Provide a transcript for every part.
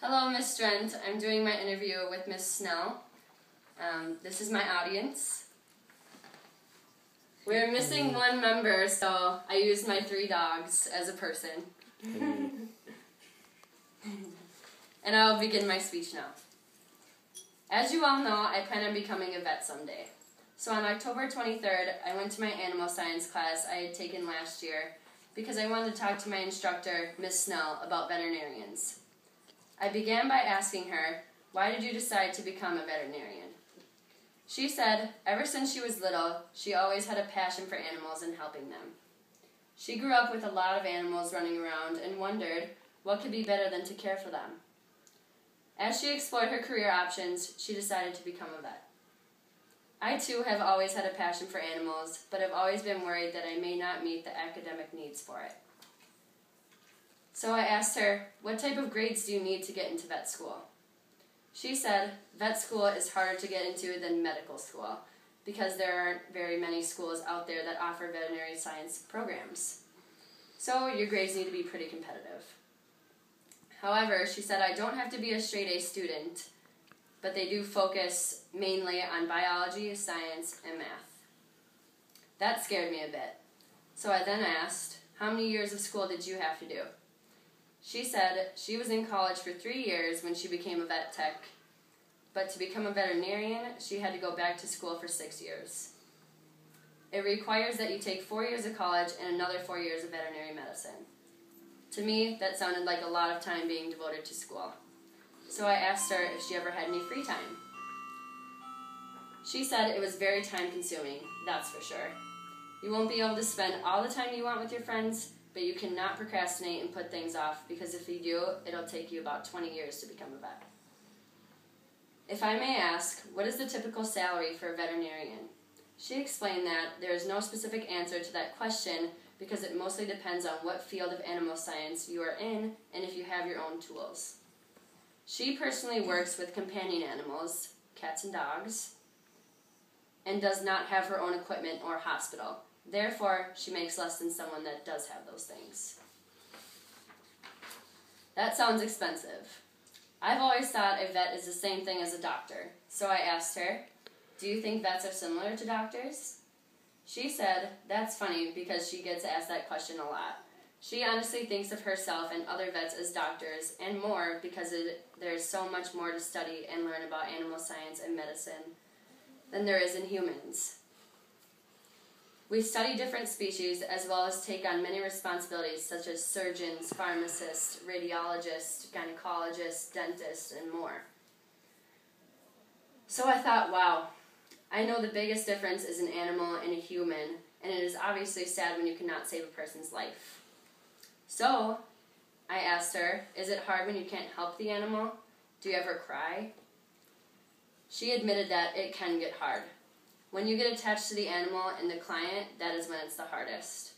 Hello, Miss Drent. I'm doing my interview with Miss Snell. This is my audience. We're missing one member, so I used my 3 dogs as a person. And I'll begin my speech now. As you all know, I plan on becoming a vet someday. So on October 23rd, I went to my animal science class I had taken last year because I wanted to talk to my instructor, Miss Snell, about veterinarians. I began by asking her, why did you decide to become a veterinarian? She said, ever since she was little, she always had a passion for animals and helping them. She grew up with a lot of animals running around and wondered what could be better than to care for them. As she explored her career options, she decided to become a vet. I too have always had a passion for animals, but have always been worried that I may not meet the academic needs for it. So I asked her, what type of grades do you need to get into vet school? She said, vet school is harder to get into than medical school because there aren't very many schools out there that offer veterinary science programs. So your grades need to be pretty competitive. However, she said I don't have to be a straight A student, but they do focus mainly on biology, science, and math. That scared me a bit. So I then asked, how many years of school did you have to do? She said she was in college for 3 years when she became a vet tech, but to become a veterinarian, she had to go back to school for 6 years. It requires that you take 4 years of college and another 4 years of veterinary medicine. To me, that sounded like a lot of time being devoted to school. So I asked her if she ever had any free time. She said it was very time-consuming, that's for sure. You won't be able to spend all the time you want with your friends, but you cannot procrastinate and put things off, because if you do, it'll take you about 20 years to become a vet. If I may ask, what is the typical salary for a veterinarian? She explained that there is no specific answer to that question because it mostly depends on what field of animal science you are in and if you have your own tools. She personally works with companion animals, cats and dogs, and does not have her own equipment or hospital. Therefore, she makes less than someone that does have those things. That sounds expensive. I've always thought a vet is the same thing as a doctor, so I asked her, do you think vets are similar to doctors? She said, that's funny because she gets asked that question a lot. She honestly thinks of herself and other vets as doctors and more because there's so much more to study and learn about animal science and medicine than there is in humans. We study different species as well as take on many responsibilities such as surgeons, pharmacists, radiologists, gynecologists, dentists, and more. So I thought, wow, I know the biggest difference is an animal and a human, and it is obviously sad when you cannot save a person's life. So I asked her, is it hard when you can't help the animal? Do you ever cry? She admitted that it can get hard. When you get attached to the animal and the client, that is when it's the hardest.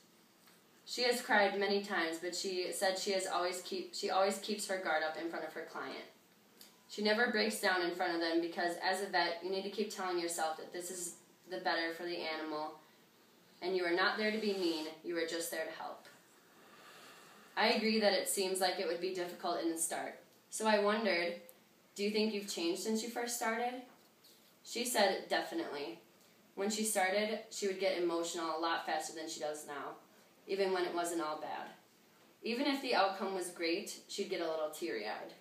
She has cried many times, but she said she always keeps her guard up in front of her client. She never breaks down in front of them because as a vet, you need to keep telling yourself that this is the better for the animal, and you are not there to be mean, you are just there to help. I agree that it seems like it would be difficult in the start. So I wondered, do you think you've changed since you first started? She said, definitely. When she started, she would get emotional a lot faster than she does now, even when it wasn't all bad. Even if the outcome was great, she'd get a little teary-eyed.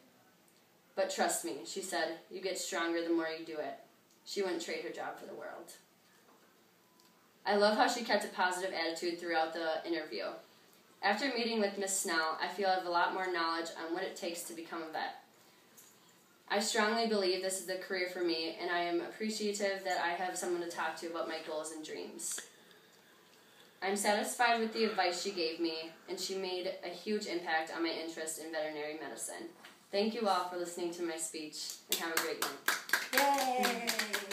But trust me, she said, you get stronger the more you do it. She wouldn't trade her job for the world. I love how she kept a positive attitude throughout the interview. After meeting with Miss Snell, I feel I have a lot more knowledge on what it takes to become a vet. I strongly believe this is the career for me, and I am appreciative that I have someone to talk to about my goals and dreams. I'm satisfied with the advice she gave me, and she made a huge impact on my interest in veterinary medicine. Thank you all for listening to my speech, and have a great night. Yay!